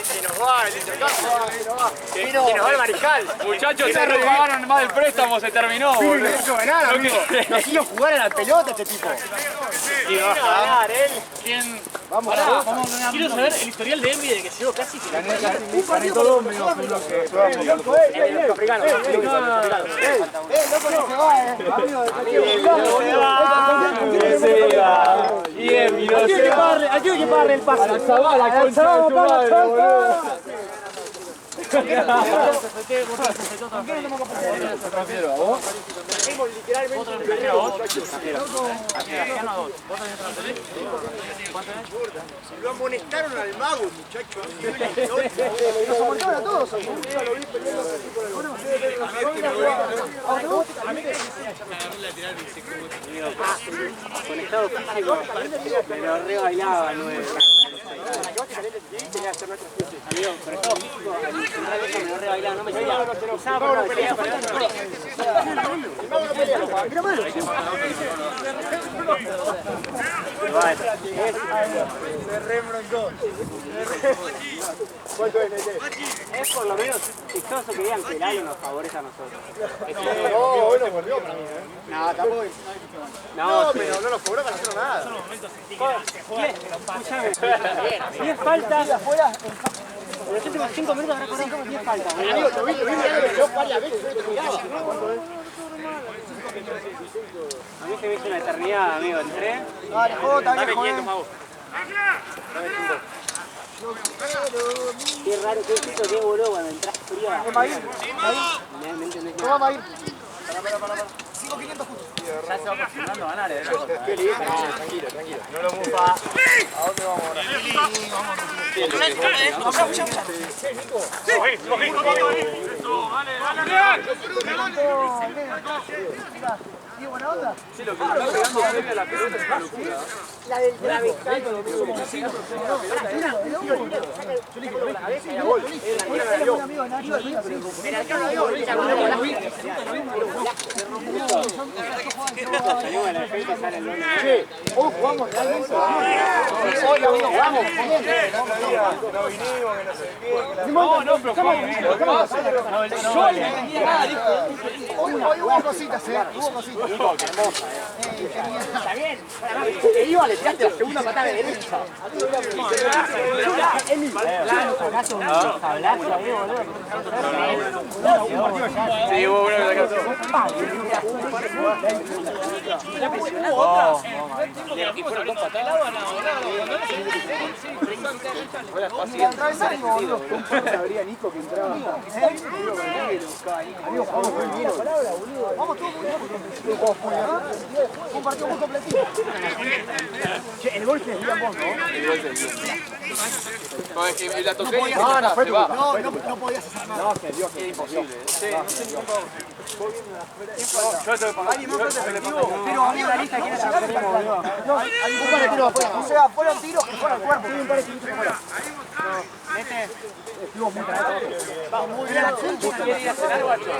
Se nos va el intercambio. Se nos va el mariscal. Muchachos, se repagaron más del préstamo, se terminó. Nos hizo jugar a la pelota este tipo. Y va a ganar él. ¿Quién? Vamos, Quiero saber el historial de Envy de que llegó casi que un partido todo menos lo que africano. Loco no se va, amigo. Y Envy no se va. Hay que pararle el pase. A la Zabala, concha de tu madre, boludo. Tengo literalmente un perreo. Lo amonestaron al mago, muchachos. Nos amonestaron a todos. Lo vi peleando conectado físico, pero re bailaba, no es. Amigo, conectado físico, al central esa me lo re bailaba, no me salía. Usaba por la pelea, se rembrondó. es por lo menos chistoso que digan que el aire nos favorece a nosotros. No, bueno, volvió para mí, No, tampoco. No, pero no nos cobró para hacer nada. Escúchame, 10 faltas afuera. En los últimos 5 minutos habrá corrido 10 faltas. Amigo, lo vi yo varias veces, yo te miraba. A mí se me hizo una eternidad, amigo, entré. Dale, Jota, viejo, Qué raro, qué chico, qué boludo cuando entras frío. ¿Cómo vamos a ir? 5.500 justo. Ya se va acostumbrando a ganar, Qué lindo. Tranquilo. No lo mufa. ¿A dónde vamos ahora? ¿Qué buena onda? Sí, lo que está pegando previo a la pelota es una locura. La del travestal. Hoy jugamos realmente. Hoy, amigo, vamos. No vinimos, que no sé qué. No, pero jugamos bien. Yo le entendía nada, dijo. Hoy hubo cositas, hubo cositas. Está bien. Te iba, le tiraste la segunda patada de derecha. Sacaste un tablazo ahí, boludo. Sí, hubo uno que la captó. Habría Nico que entraba. Vamos todos muy bien. Un partido muy completito. El gol que decían vos, ¿no? No, es que la toqué y No, fue tu. va. No podías hacer nada. No, se dio que es imposible. Yo tengo que pagar. Pero amigo, la lista quiere sacar el boludo. Hay un par de tiros afuera. O sea, fueron tiros que fueron al cuerpo. Sí, un par de tiros afuera. Estuvo muy carajo. Vamos muy bien. ¿Quieres ir a cenar, guacho?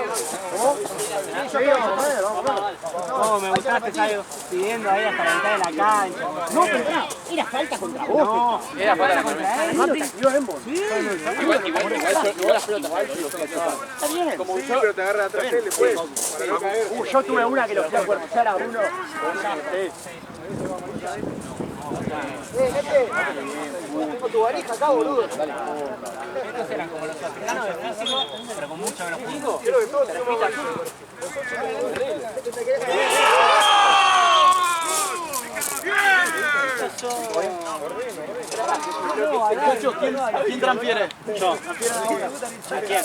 No, me gustaste, ¿sabes? Pidiendo ahí hasta la mitad de la cancha. No, pero era falta contra vos. No, Era para contra él. Mati, tiró en vos. igual las pelotas. Está bien. Como yo, pero te agarra atrás él después. Para no caer. Yo tuve una que lo fui a cuerpillar a Bruno. Tengo tu varija acá, boludo. estos eran como los africanos de físico, pero con mucho menos físico. Creo que todos tenemos ¿Quién transfiere? Yo. ¿A quién?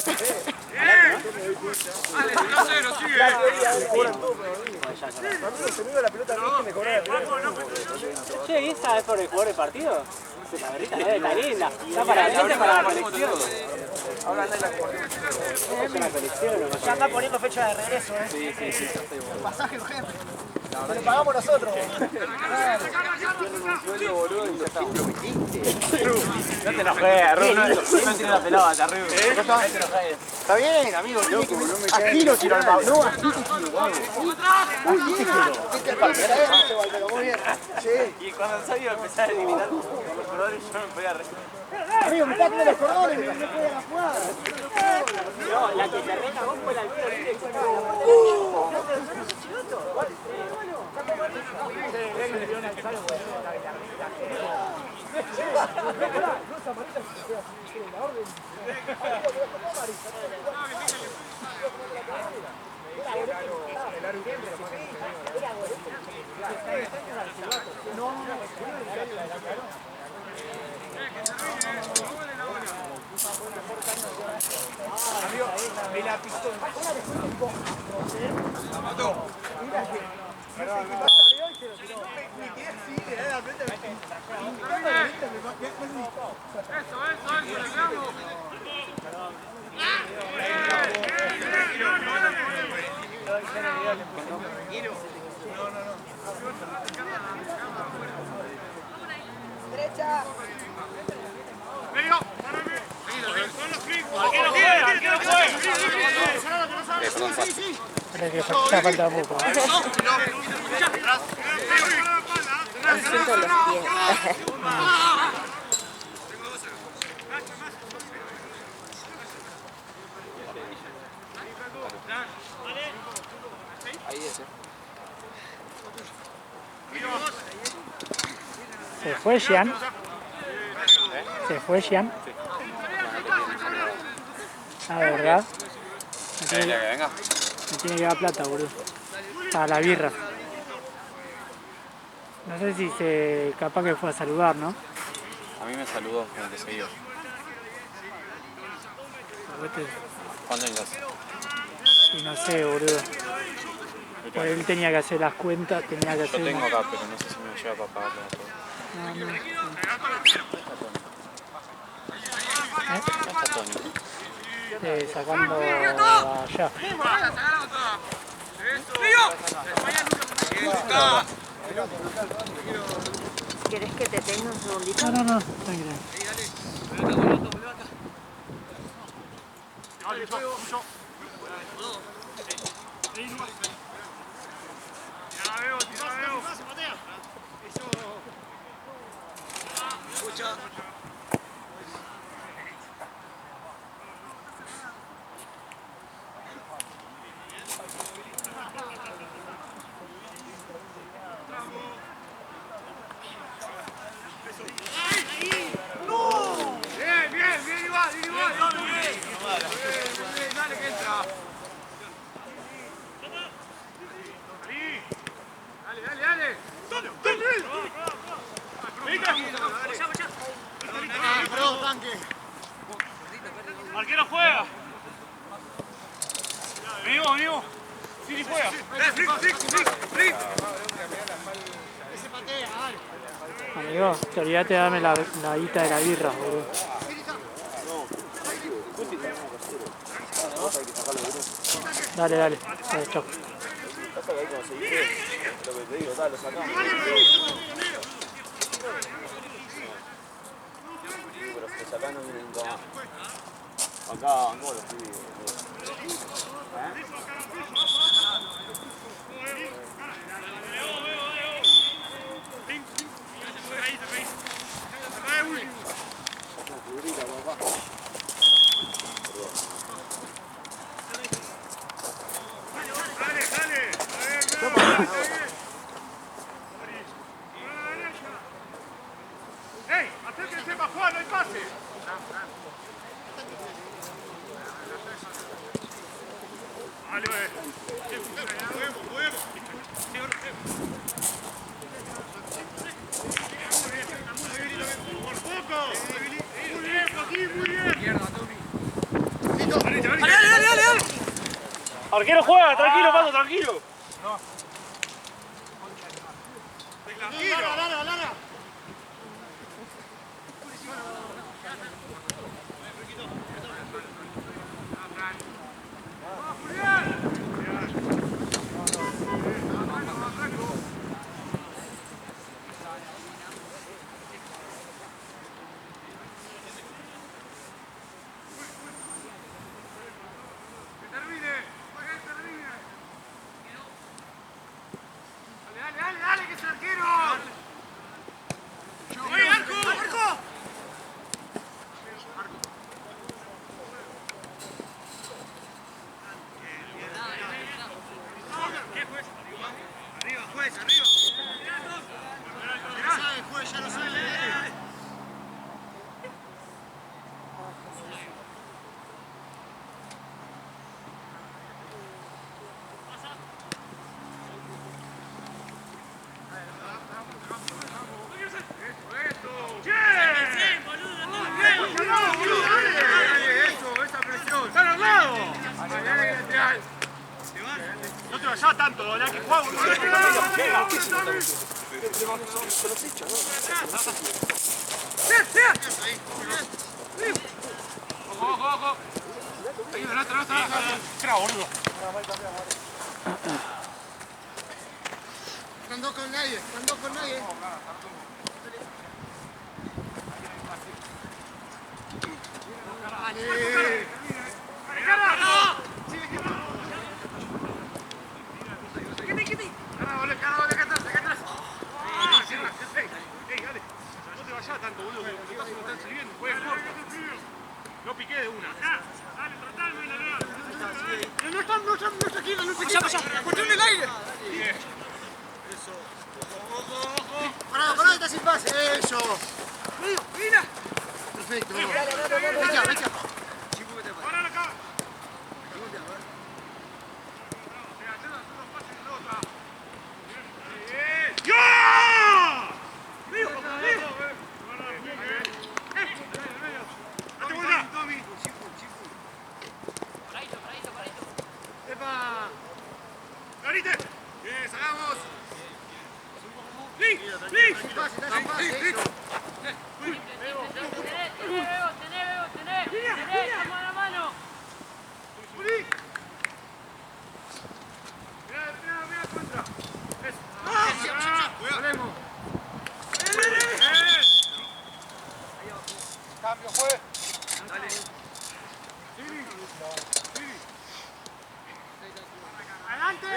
Che, ¿y esa es por el jugador del partido? La berrita está linda. Está para la colección. Es una colección. Ya anda poniendo fecha de regreso, ¿eh? Sí. Pasaje urgente. Lo pagamos nosotros. No te enojes, Rubén, no tiene la pelota, Rubén. No te enojes. Está bien, amigo. Aquí lo quiero al Mau. No, aquí te quiero, Mau. Aquí te quiero. ¿Qué te pasa? Muy bien. Sí. Y cuando soy yo empecé a eliminar los cordones, yo me podía Amigo, me está haciendo los cordones, me puede la jugada. No, la que se recagó fue la altura libre que sacaba la Amigo, me la pistó. La mató. Derecha. Parece que ya falta poco. Siento los pies. ¿Se fue Xian? ¿Se fue Xian? Ah, ¿de verdad? Venga. Me tiene que dar plata, boludo. Para la birra. No sé si se... capaz que fue a saludar, ¿no? A mí me saludó como que seguido. ¿Cuándo entras? Y no sé, boludo. Pues él tenía que hacer las cuentas, tenía que hacer... Yo tengo acá, pero no sé si me lleva para pagarle a todo. No, no. ¿Dónde está Tony? Sacando allá. ¿Querés que te tenga un segundito? No, no, no, tranquilo. Arquero juega. Vivo, vivo. Sí, juega. Amigo, te olvidaste de darme la guita de la birra, boludo. Dale, dale. Dale, chau. Acá, ¿cómo lo escribí? ¡Ey! ¡Acérquense para jugar! ¡No hay pase! Vale, por poco. Muy bien, Joaquín, muy bien. Dale. Arquero juega, tranquilo, Pato, tranquilo. Lara. tanto, la que juega un ojo. Ahí, adelante. Creo, boludo. Están dos con nadie. No piqué de una. Dale, tratame, No está aquí, cuestión del aire. Pará, está sin pase. Eso. Mira. Perfecto. Venga. Pará acá. ¡Ya! ¡Clarite! ¡Bien, sacamos! ¡Lee! ¡Tenés! ¡Mano a mano! Mira contra. Cambio fue. ¡Adelante!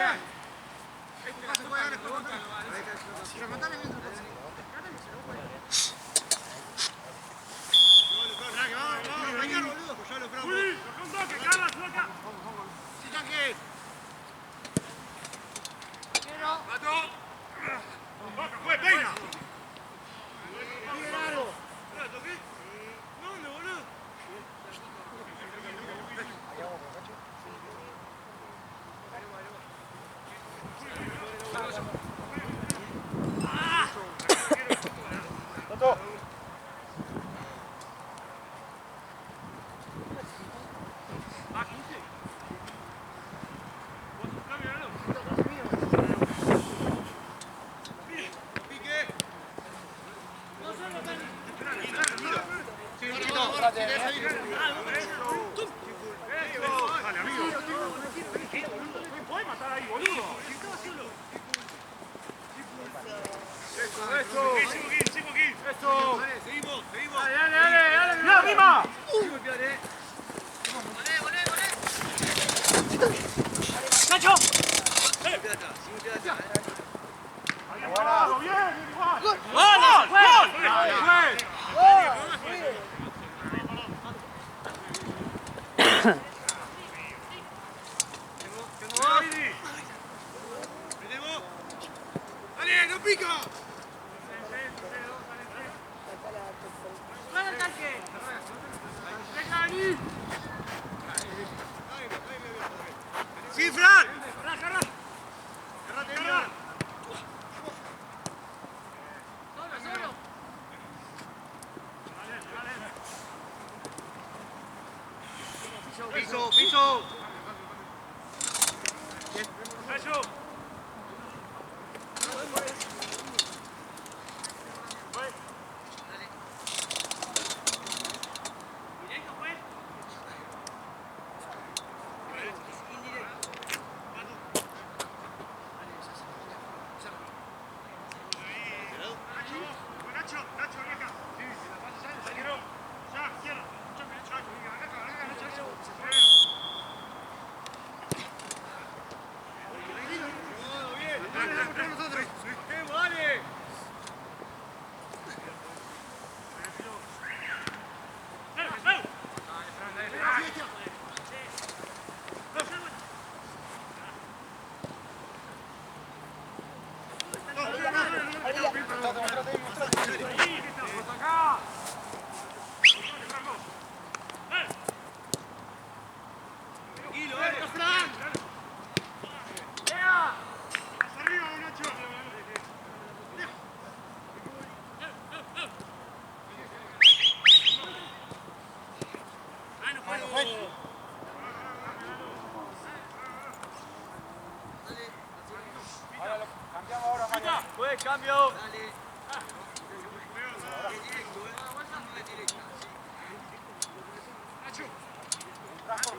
Piso. cambio.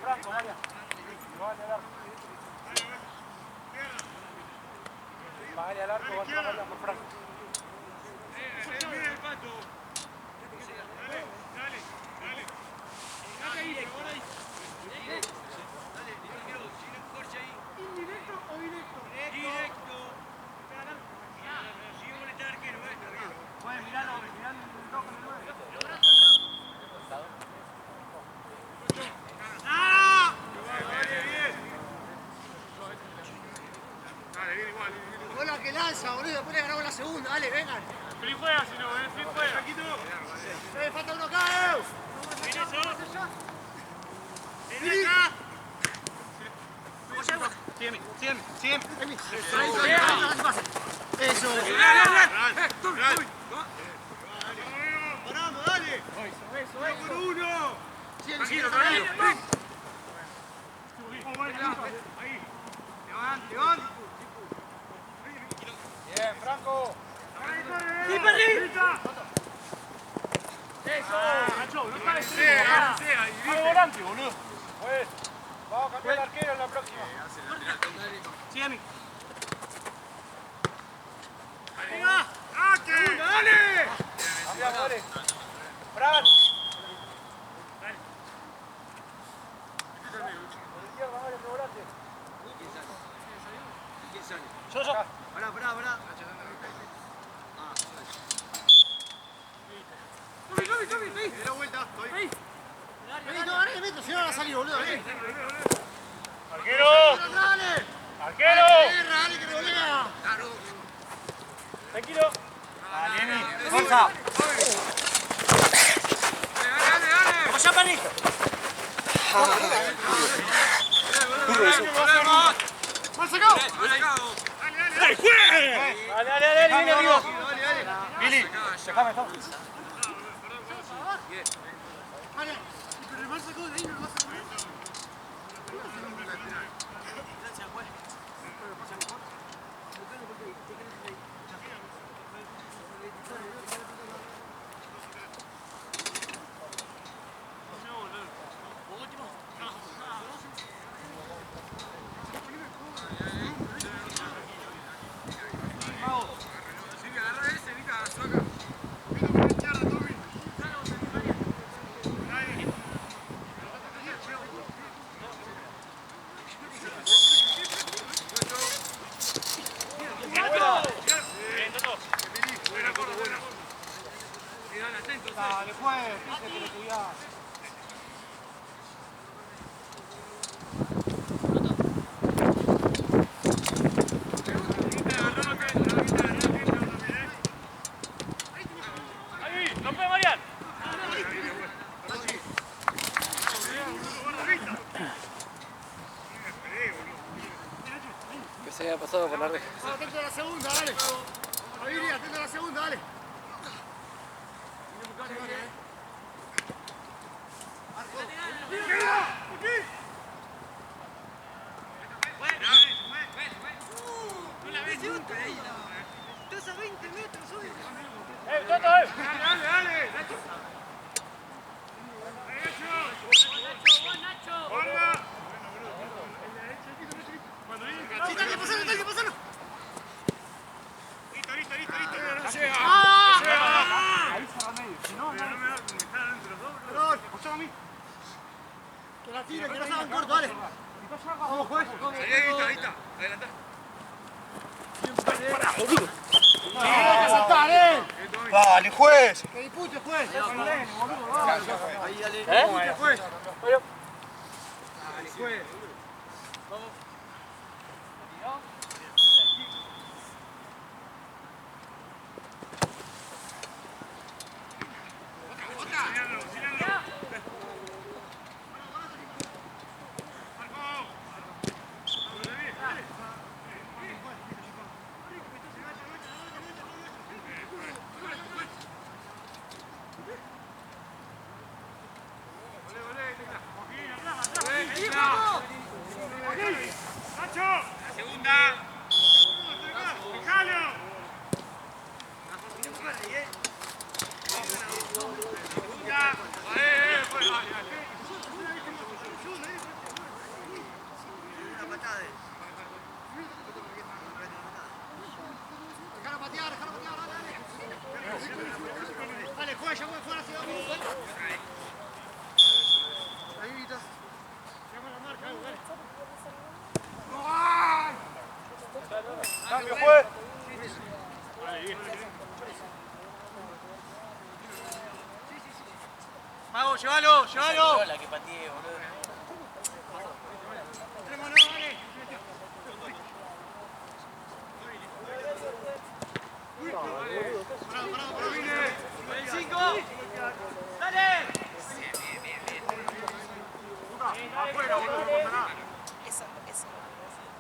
Franco, María. Bájale al arco, vaya por Franco. Mira el pato. Dale. ¿Indirecto o directo? Directo. Si vos le estás arquero, Bueno, miralo con el 9. ¡Ah! Dale, bien igual. Bola que lanza, boludo. Después le ganamos la segunda. Dale, vengan. Free juega, si no, free juega. Falta uno acá, Ven eso. Ven acá. Siempre. Eso. Paramos, dale. Uno por uno. Tranquilo. Ahí. Levante. Bien, Franco. ¡Sí, Perry! ¡Eso! ¡Nacho, no está extremo! ¡Vamos volante, boludo! Pues, vamos a cambiar el arquero en la próxima. ¡Sí, Ami! ¡Venga! ¡Ate! ¡Dale! Cambia, dale. Fran. Dale. Izquierda, dale, otro volante. Yo. Pará. Tomi. De la vuelta, estoy. Vení, no, dale, meto, si no van a salir, boludo. Vení. ¡Arquero! Dale. ¡Arquero! Dale, que me volea. Tranquilo. Dale, fuerza. Dale. Vamos allá, Perry. ¡Mal sacado! ¡Dale, juegue! Dale, viene amigo. Billy, déjame, estamos. Vale. Pero el mal sacado de ahí no lo vas a poner. Dale, pues, fíjate que lo tuvías. Ahí, no puede Marian. Que se haya pasado por la reja. Atento a la segunda, dale. Aviri, atento a la segunda, dale. Estás a 20 metros hoy. Toto, Dale. Nacho. Guarda. Cuando viene el Sí, dale, pasalo. Listo. ahí cerra medio. Si no, Pero no me están entre los dos. Perdón. escuchame a mí. Que la tire, que no se hagan corto, dale. Vamos, juez. Ahí está. Adelantá. Hay que saltar, Dale, juez. Que dispute, juez. Ahí, dale. Dispute, juez. Dale, juez. Nacho. La segunda. Vamos, llévalo, llévalo. La que pateé, boludo. Afuera, boludo, no pasa nada. Eso.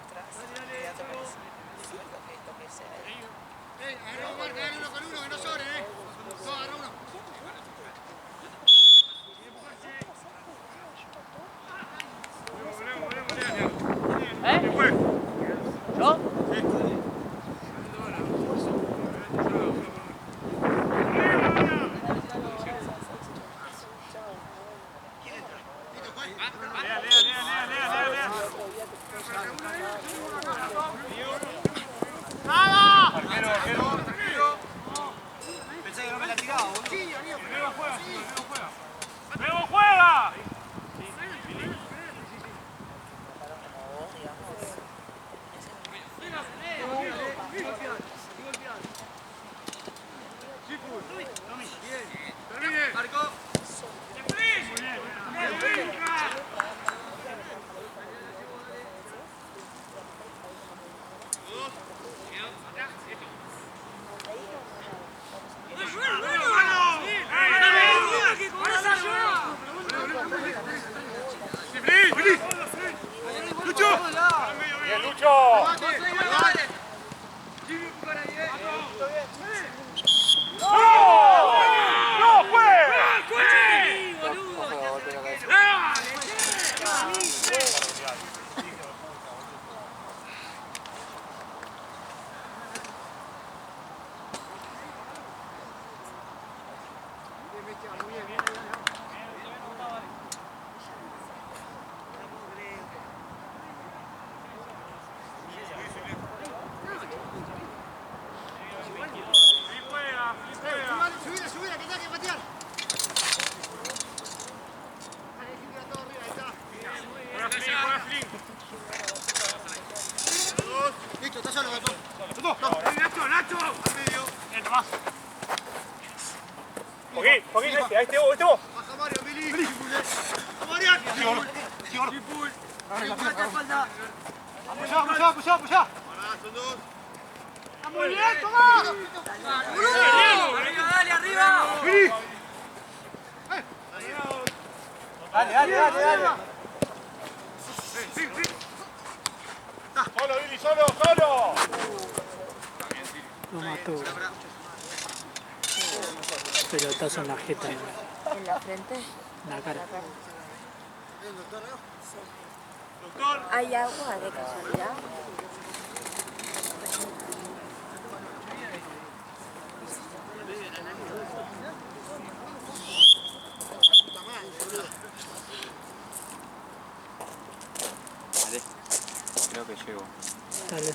Atrás. Cuidado con eso. Toquese ahí. Agarra uno con uno, que no sobre, No, agarra uno. ¿Eh? fue? ¿Yo? Pensé que no me la tiraba, boludo. ¡Luego juega! Subida, que tenga que patear. Listo, está solo, Gato. Nacho, al medio. Tomás. Joaquín, este vos. Baja Mario, Mili. A Marian. Apoyá. Son dos. ¡Muy bien, Tomás! ¡Dale, arriba! Mili. Dale. Solo, Billy, solo. Lo mató. Pelotazo en la jeta, En la frente. en la cara. ¿Hay agua de casualidad? Dale. Creo que llego. Dale.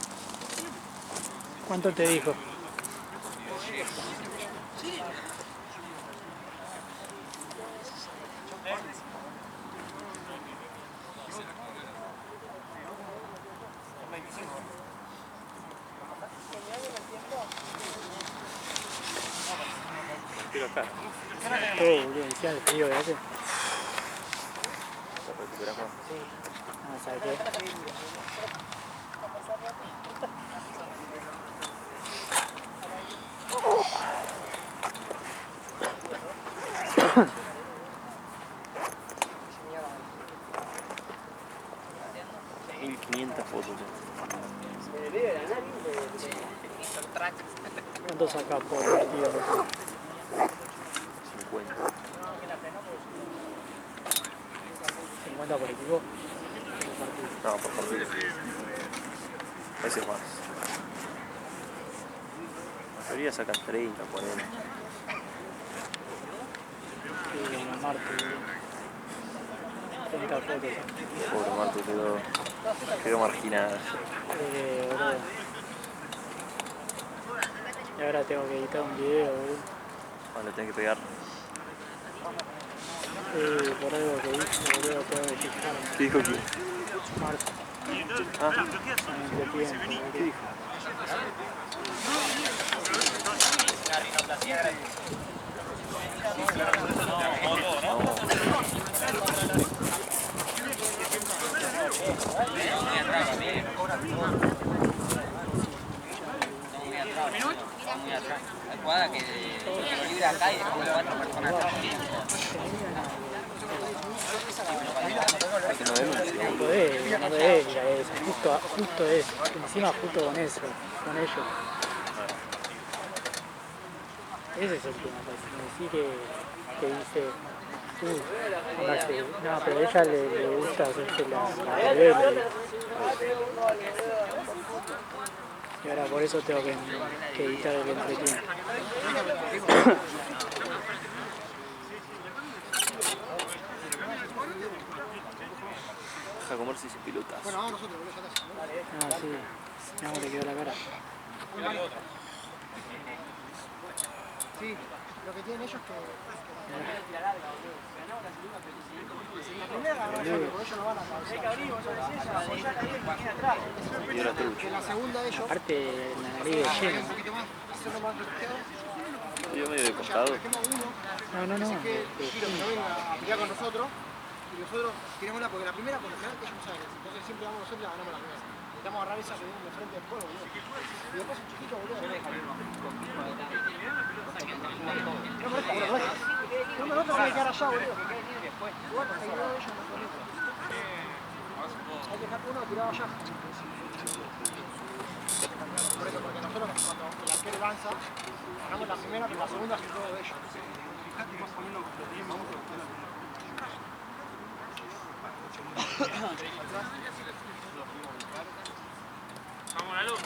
¿Cuánto te dijo? Tiro acá. Boludo, decía el frío que hace. ¿Lo recuperás más? No, ¿sabes qué? ¿Cuánto sacas por partido? 50. 50 por equipo. No, por partido. A veces más. La mayoría sacan 30, 40. Sí, Marte. 30 fotos. Pobre Marto quedó marginada. Boludo. Y ahora tengo que editar un video, boludo. Ahora le tenés que pegar. Por algo que hice, boludo, tengo que fijarme. ¿Qué dijo quién? Marte. Ah, ¿Qué dijo? no. no debería eso, justo eso, encima justo con eso, con ellos. Ese es el tema, pues, sí que dice, no, pero a ella le gusta hacerse la rebelde. Y ahora por eso tengo que evitar el entretiempo. Deja comerse ese pelotas. Bueno, vamos nosotros, boludo, ya está. Ah, sí, no le quedó la cara. Sí, lo que tienen ellos es que... La primera agarra solo, porque ellos no van a cabecear. Y era trucho. En la segunda ellos... Aparte, la nariz de lleno. Un poquito más, hacerlo más respeteado. Yo medio de costado. Dejemos uno, No. así que Giro que no venga a pelear con nosotros. Y nosotros tirémosla, porque la primera, por lo general, ellos no saben. Entonces siempre vamos nosotros y la ganamos la primera. Necesitamos agarrar esa que viene de frente del juego, boludo. Y después un chiquito, boludo. No, me lo tengo que quedar allá, boludo. Igual, hay uno de ellos en los bolitos. Hay que dejar uno tirado allá. Por eso, porque nosotros cuando el arquero lanza, ganamos la primera, pero la segunda es todo de ellos. Fíjate, vas poniendo lo que tenemos. Vamos a la luz.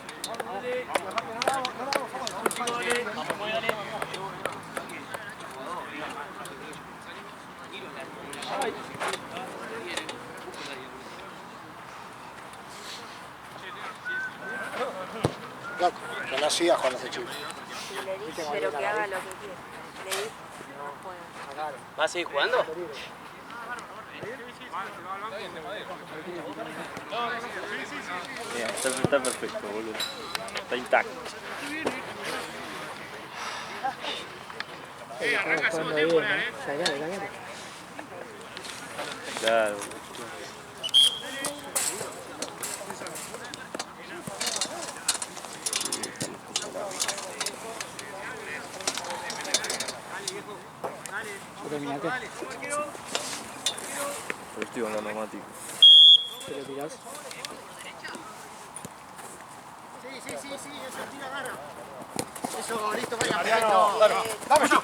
Loco, que no sigas cuando se chupa. Y le dije, pero que haga lo que quiera. Le dije, no puedo. ¿Vas a seguir jugando? Mira, está perfecto, boludo. Está intacto. Arranca Jugando segundo bien, tiempo, ¿no? Cagale. Claro. ¿Ya terminaste? Pero estoy con la neumático. ¿Te lo tirás? Sí, eso tira gana. Eso, listo, vaya, perfecto. Dame yo.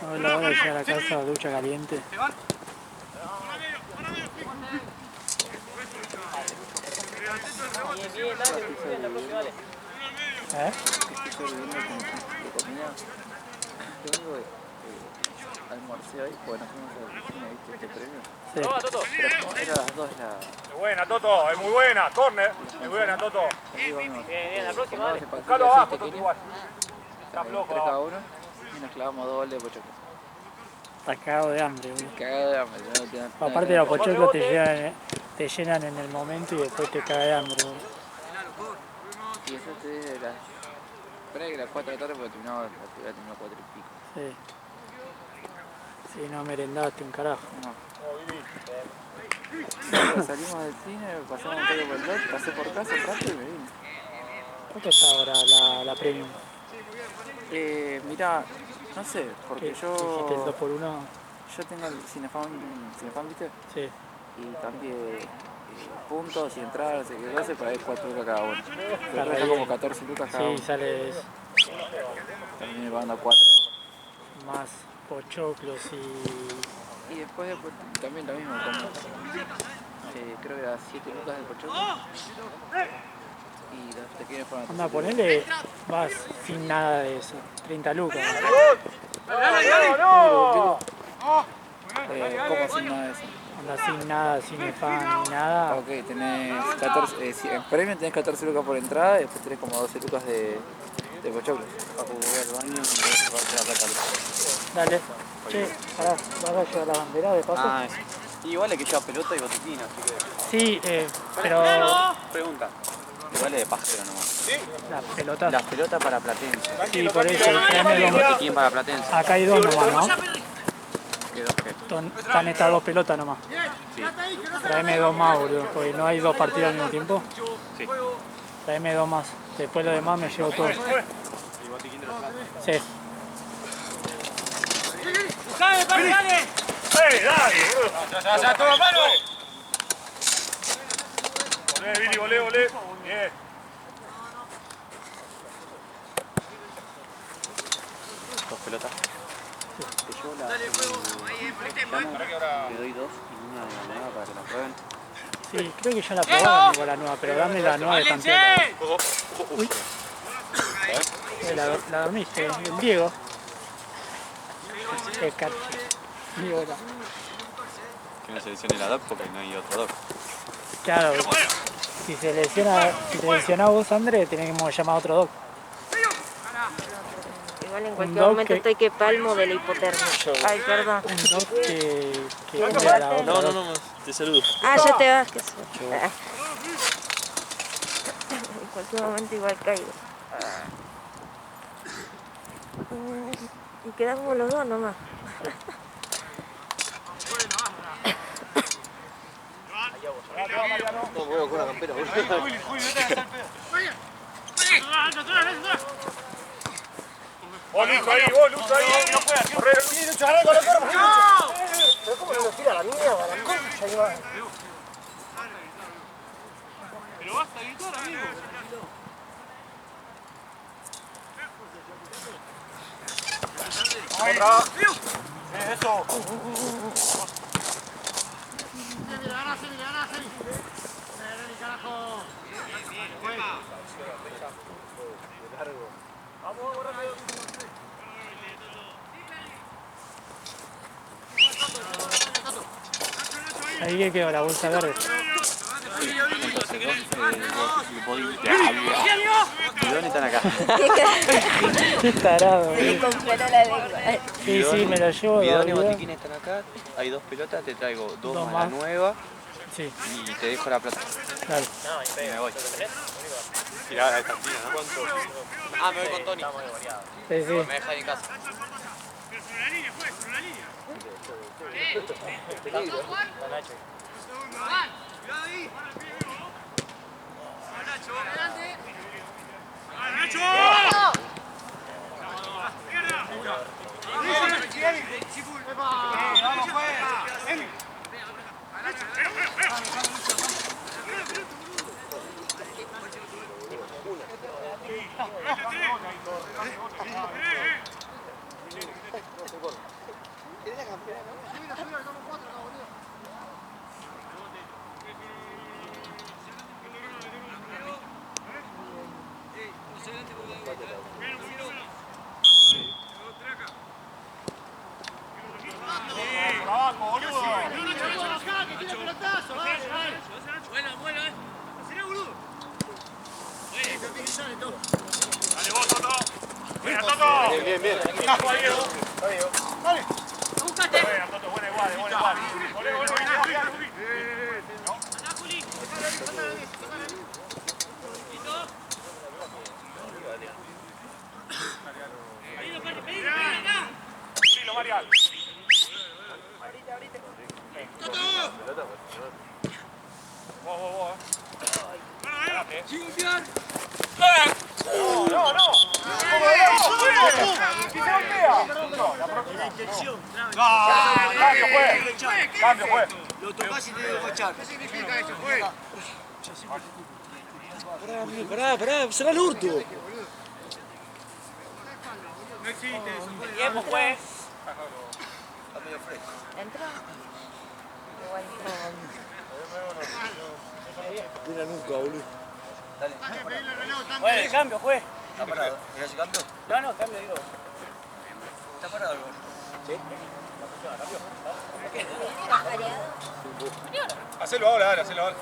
No, la hora de llegar a casa, ducha caliente. ¿Eh? Almorcé hoy, bueno, fuimos al cine, ¿viste este premio? Sí. Era las 2 Muy buena, Toto, es muy buena. Corner. Muy buena, Toto. Bien, la próxima, dale. Buscalo abajo, Toto, igual. Está flojo. Tres cada uno y nos clavamos 2 goles de pochoclo. Estás cagado de hambre, boludo. Cagado de hambre, ¿no? Aparte los pochoclos te llenan en el momento y después te cae de hambre, boludo. Y eso te de las... Espera que las 4 de la tarde porque terminaba, la actividad terminó 4 y pico. Sí. Si no merendaste un carajo. No. Salimos del cine, pasamos un poco por el lot, pasé por casa un rato y me vine. ¿Cuánto está ahora la premium? Mira, no sé, porque ¿Dijiste el 2x1? yo tengo el Cinefan, ¿viste? Sí. Y cambié puntos y entradas, no sé qué cosa, para ver 4 lucas cada uno. Pero Está era re como bien. 14 lucas cada uno. Sí, sale eso. Terminé pagando 4. Más pochoclos y... Y después también lo mismo, como creo que era 7 lucas de pochoclo. Y los tequines fueron a Anda, ponele, vas sin nada de eso. 30 lucas. ¡No! ¿Cómo sin nada de eso? Anda sin nada, sin fan ni nada. Ok, tenés 14, en premio tenés 14 lucas por entrada y después tenés como 12 lucas de pochoclo. Voy al baño y me voy a tirar plata. Dale. Che, pará, ¿vas a llevar la bandera de paso? Ah, igual hay que llevar pelota y botiquín, así que... Sí, pero... Pregunta. Igual es de pajero nomás. Las pelotas. Las pelotas para Platense. Sí, por eso. Tráeme dos. ¿Quién para Platense? Acá hay dos nomás, ¿no? ¿Qué dos qué? Están estas dos pelotas nomás. Sí. Tráeme dos más, boludo. Porque no hay dos partidos al mismo tiempo. Sí. Tráeme dos más. Después lo demás me llevo todo. Sí. ¡Dale, dale! ¡Dale, boludo! ¡Ya, toma mano! Volé, Billy, volé. Bien. Dos pelotas. Te llevo la... Te doy dos y una de la nueva para que la prueben. Sí, creo que ya la probaron con la nueva, pero dame la nueva de campeón. Uy. La dormiste, el Diego. Qué cacho. Diego, no. Que no se lesione la doc porque no hay otro doc. Claro, si te lesionás vos, André, tenemos que llamar a otro doc. Igual en cualquier momento estoy que palmo de la hipotermia. Ay, perdón. Un doc que vea la otra doc. No, te saludo. Ah, ya te vas, que suerte. En cualquier momento igual caigo. Y quedamos los dos nomás. No, voy con una campera, boludo. Vos, Lucho, ahí. No puedes correr. Lucho, gané con los cuerpos. Pero cómo no lo tira la mierda, la concha, ahí va. Pero basta de gritar, amigo. Otra. Eso. Ahí que quedó la bolsa verde. Entonces ¿y dónde están acá? Qué tarado, Me congeló la lengua. Sí, me lo llevo. Bidón y botiquines están acá. Hay dos pelotas, te traigo dos más la nueva Sí, y te dejo la plata. claro. Y me voy. Tirá esta tira, ¿no? Ah, me voy con Tony. Sí, sí. Me deja ahí en casa. Pero sobre la línea, pues, sobre la línea. Dale vos, Toto. Buena, Toto. Bien. Dale. Buena, Toto, buena igual. Volé. Pedilo, Marial. Vos. No. Cambio, fue. Lo tocás y te digo guachar. ¿Qué significa eso, fue? Pará, será el hurto. No existe eso. Tiempo, pues. ¿Entró? Igual Mira nunca, boludo. Bueno, el cambio, pues. ¿Está parado? ¿Mira ese cambio? No, cambio, digo. ¿Está parado? ¿Sí? Hacelo ahora, dale, hacelo ahora.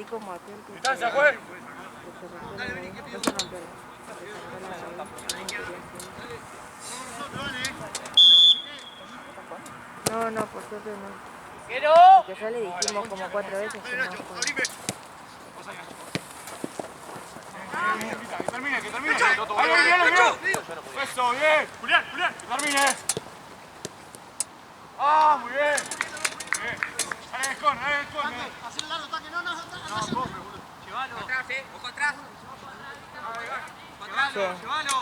Así como aquel que Distancia, juez. No, por suerte no. ¡Quiero! Que ya le dijimos como 4 veces que no juega. Que termine. Ahí, bien. Eso, bien. Julián. Que termine. Ah, muy bien. Dale, con. Hacer el largo ataque, no, corre, boludo. Llévalo. Atrás, ojo atrás. Sí. Llévalo.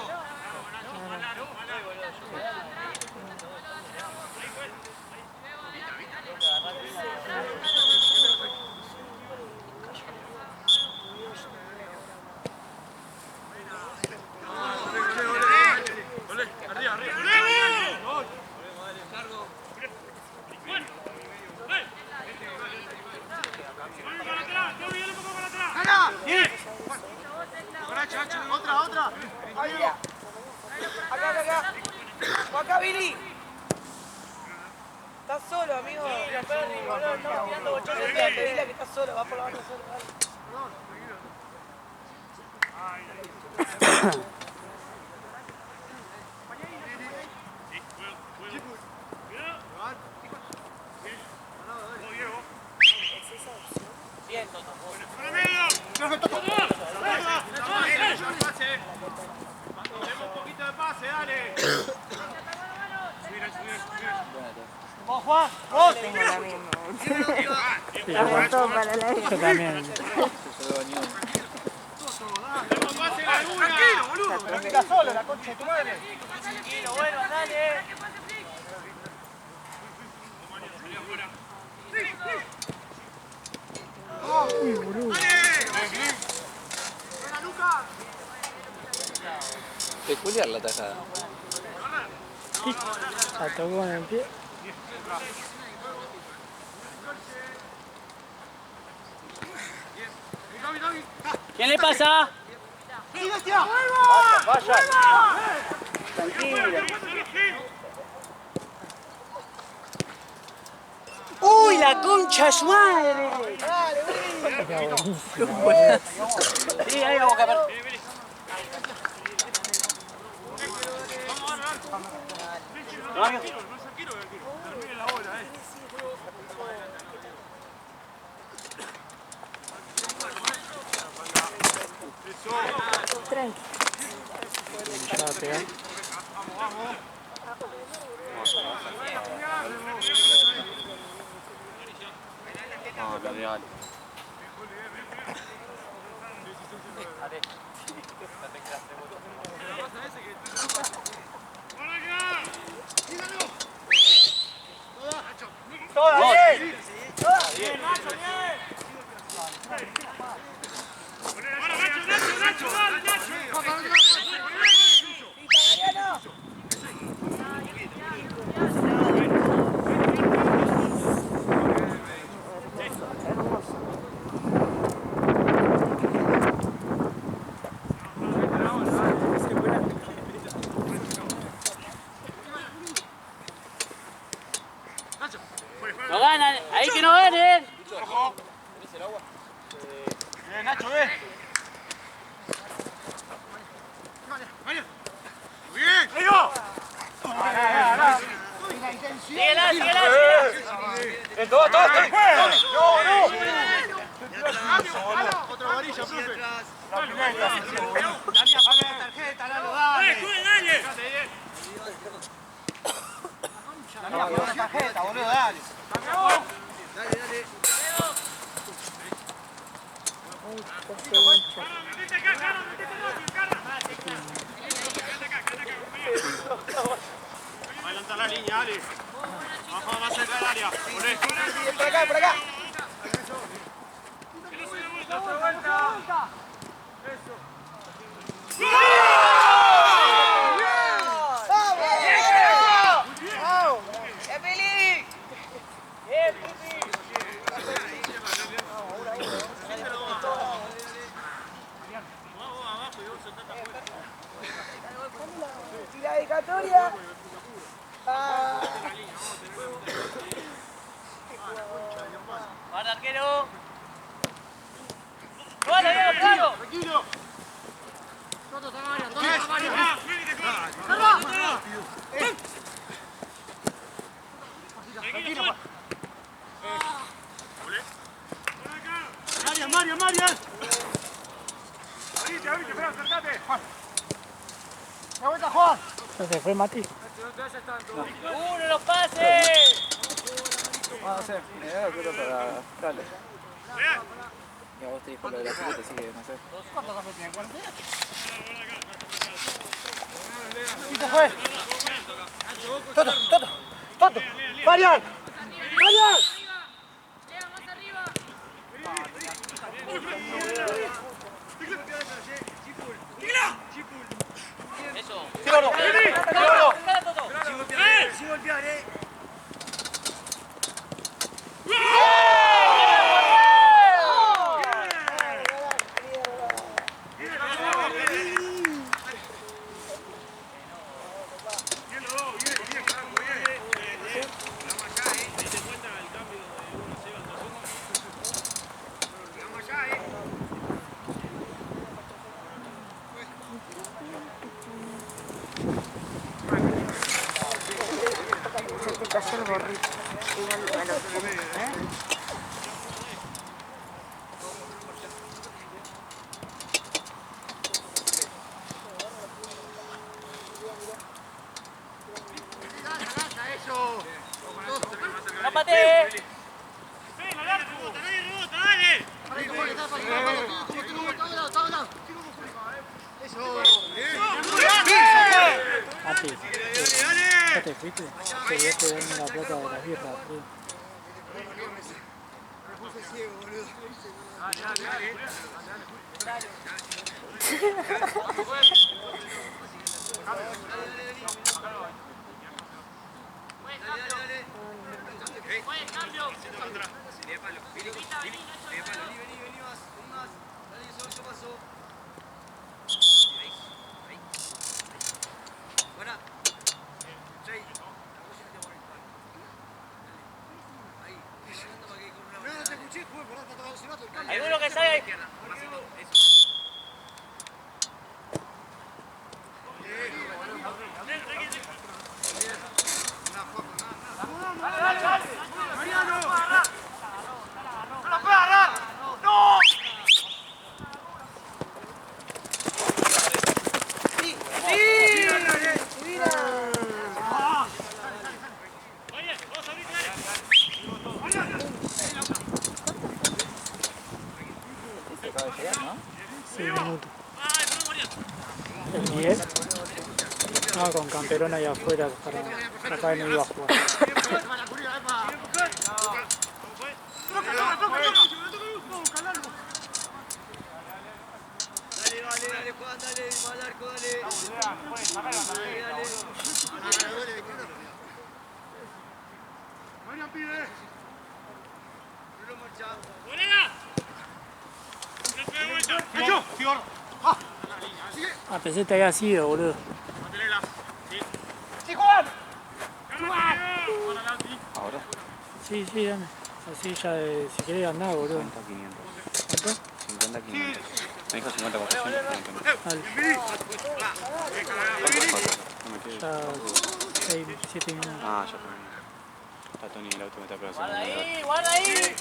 Otra. Ahí va. Acá. Acá, Billy. Estás solo, amigo. Mira, Perry, boludo, estamos mirando bochones. Pedile que estás solo, va por la banda solo. Bien, Toto. Un poquito de pase, dale. ¡Vos, Juan! Tengo la misma. Estamos todos para la Yo misma. también. Tranquilo, boludo. Está solo, la concha de tu madre. Tranquilo, bueno, dale. Uy, boludo. Peculiar la tajada. La tocó con el pie. ¿Quién le pasa? Vaya. Tranquilo. ¡Uy, la concha de su madre! Era buenísimo. Sí, ahí vamos a caer. Tranqui. Ya va a pegar. No, lo real. Toda bien. ¡No ganan! ¡Ahí que no ganen! Bien, Nacho, bien. Bien. Ahí va. ¡Síguela! Todo. Otra varilla, profe. Tarjeta, Lalo, dale. Dale, la tarjeta, boludo, dale. Adelanta la línea, dale. Baja más cerca del área. Poné. Por acá. Y la dedicatoria. ¡Guarda, arquero! ¡Vale, Diego, Diego! Tranquilo. Tranquilo. Marian. Abrite, acercate. La vuelta, Juan. ¿Se fue Mati? ¡Uno, los pases! No sé, me da la pelota para Dale. Y a vos te dijo lo de la pelota, así que no sé. ¿Cuántos cafés tienen? ¿40? ¿Y se fue? Toto. Marian. Eso. Sí, gordo. Sin golpear, ¡No patees! Mati. ¿Ya te fuiste? Te voy a darme la plata de las birras, tío. ¿Alguno que salga? Se acaba de llegar, ¿no? 6 minutos. El Miguel estaba con Camperón ahí afuera para acá no iba a jugar. Dale, Juan, dale, mal arco, dale. Marian pide. ¡Hecho! Sí, gordo. Ah, pensé que te había sido, boludo. ¡Sí, Juan! Ahora. Sí, dame. Así ya, si querés andar, boludo. 50, 500. ¿Cuánto? 50, 500. Me dijo 50, 400. Dale. No me quiere. Ya 6, 7 minutos. Ah, ya terminé. Está Tony en el auto, me está pegando. ¡Guarda ahí! ¡Guarda ahí!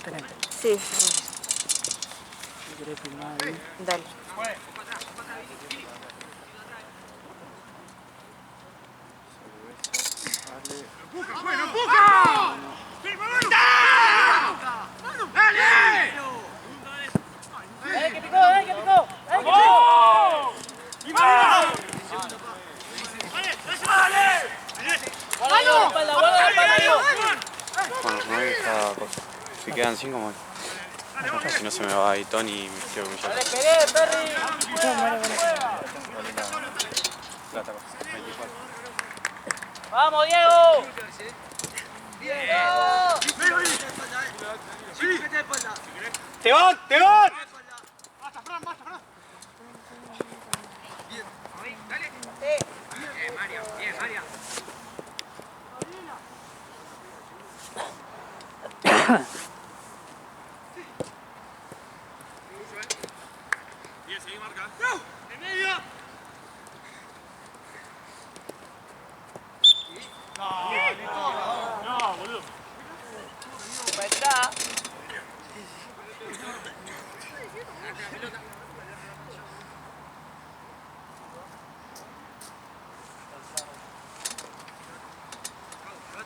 Tenés. Sí, Si querés filmar ahí. dale. ¡Bueno, empuja! ¡Dale! ¡Dale que picó! ¡Dale que picó! ¡Dale que picó! ¡Guarda la espalda, Diego! Bueno, no hay esta cosa. Si quedan 5, muy. Si no se me va ahí Tony y me quedo con ¡No le ella. pegué, Perry! Plata, 24. ¡Vamos, Diego! ¡Te van! ¡Basta, Fran! Maestra.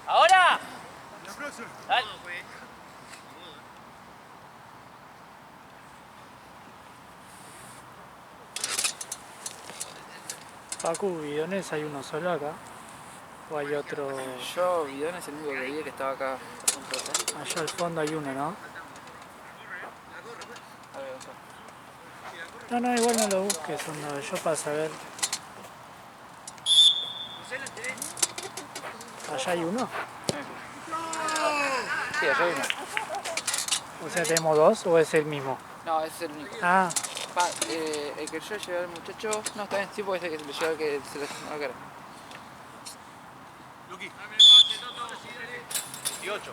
¡Ahora! Dale. Facu, bidones hay uno solo acá. ¿O hay otro? Yo, Bidón es el único que vi que estaba acá. Allá al fondo hay uno, ¿no? A ver, ojo. No, igual no lo busques, onda, yo para saber. ¿Allá hay uno? Sí, allá hay uno. O sea, ¿tenemos dos o es el mismo? No, ese es el único. Ah, El que yo llevé al muchacho. No, está bien, sí, porque es el que le lleva que se le lastimó la cara. 18.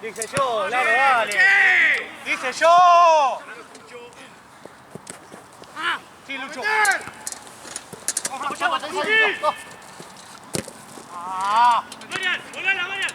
Dice yo, Laro, dale. ¡Dice yo! Sí, Lucho. Marian, volala, Marian.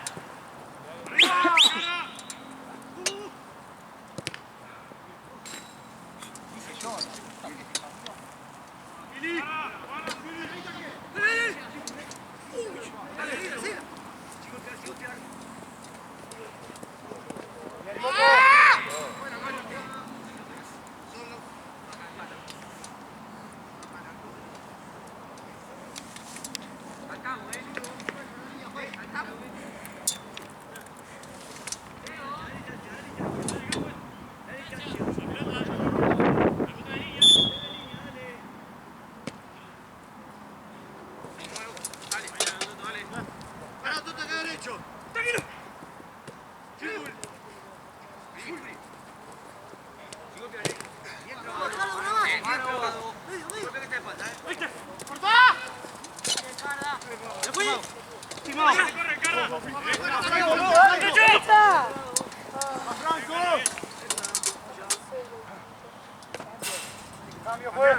Cambio, juez.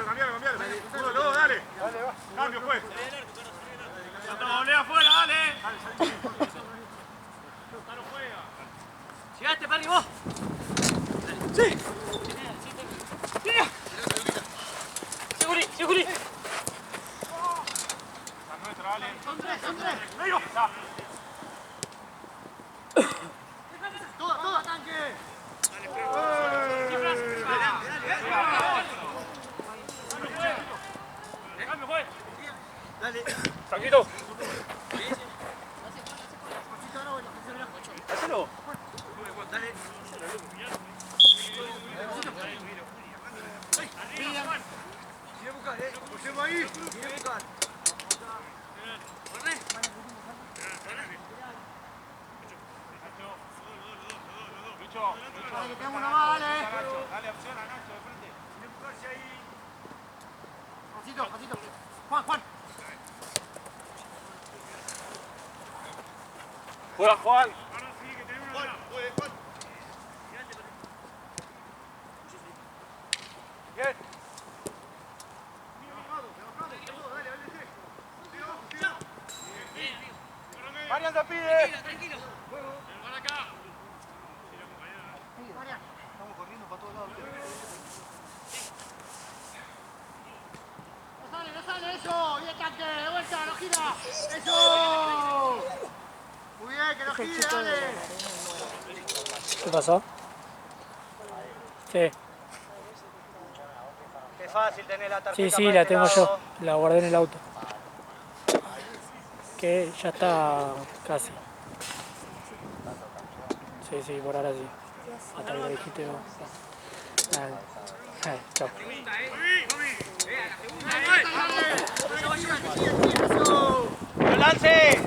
Uno, dos, dale. Cambio, juez. Santa volea afuera, dale. Llegaste, Perry, vos. Sí. Seguri, seguri. La nuestra, dale. Son tres. Medio. Ya. Todo, tanque. Cambio, juez. Dale. Tranquilo. Hacelo. Dale. Sigue a buscar, Pusemos ahí. Sigue a buscar. Lucho. Dale, que tenemos una más, dale. Dale, opción a Nacho de frente. Sigue a buscarse ahí. Pasito. Juan. Juega, Juan. Bien. Marian te pide. Estamos corriendo para todos lados. No sale, eso. Bien, tanque, de vuelta, no gira. Eso. Muy bien, que no gire, dale. ¿qué pasó? ¿Qué? Qué fácil tener la tarjeta. Sí, para la este tengo lado. yo. La guardé en el auto. Que ya está casi. Sí, por ahora sí. Hasta que lo dijiste vos. Dale. Chao. ¡No lance!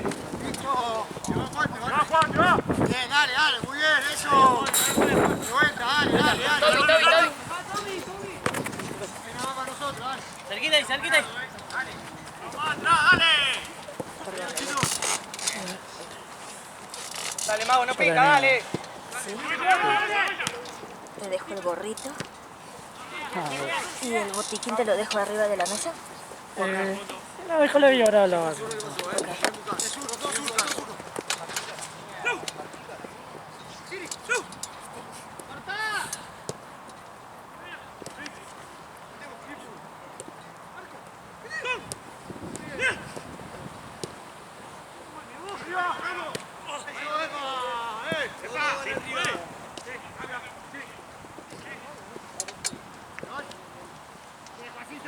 Va, Juan, va. Bien, dale, muy bien, eso. De vuelta, dale. Toby. Venga, va para nosotros, dale. Cerquita ahí. Vamos atrás, dale. Dale, Mago, no pica, dale. Dale. te dejo el gorrito Ah, bueno. y el botiquín te lo dejo arriba de la mesa. No, déjalo ahí ahora la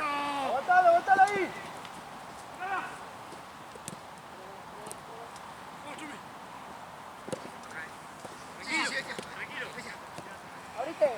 ¡Aguantalo, aguantalo ahí! ¿Abriste?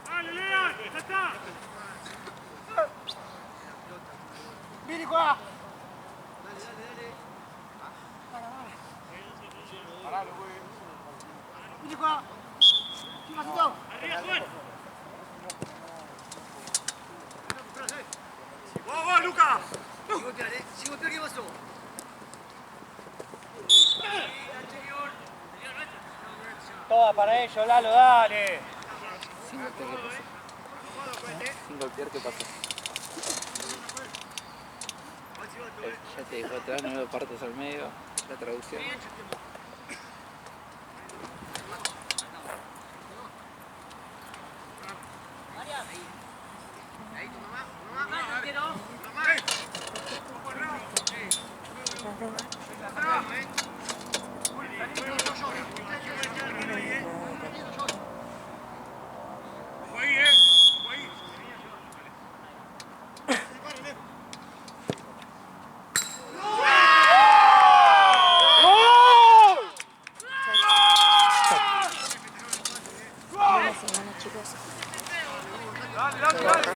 Dale, Lean, ya está. ¡Vini, juega! ¡Vini, juega! ¡Sí, Masito! Arriba, Juan. ¡Vamos, Luca! ¿Qué pasó? Toda para ellos, Lalo, dale. Sin golpear, ¿qué pasa? Sin golpear, ¿qué pasa? Ya te dijo atrás, no lo partes al medio, la traducción.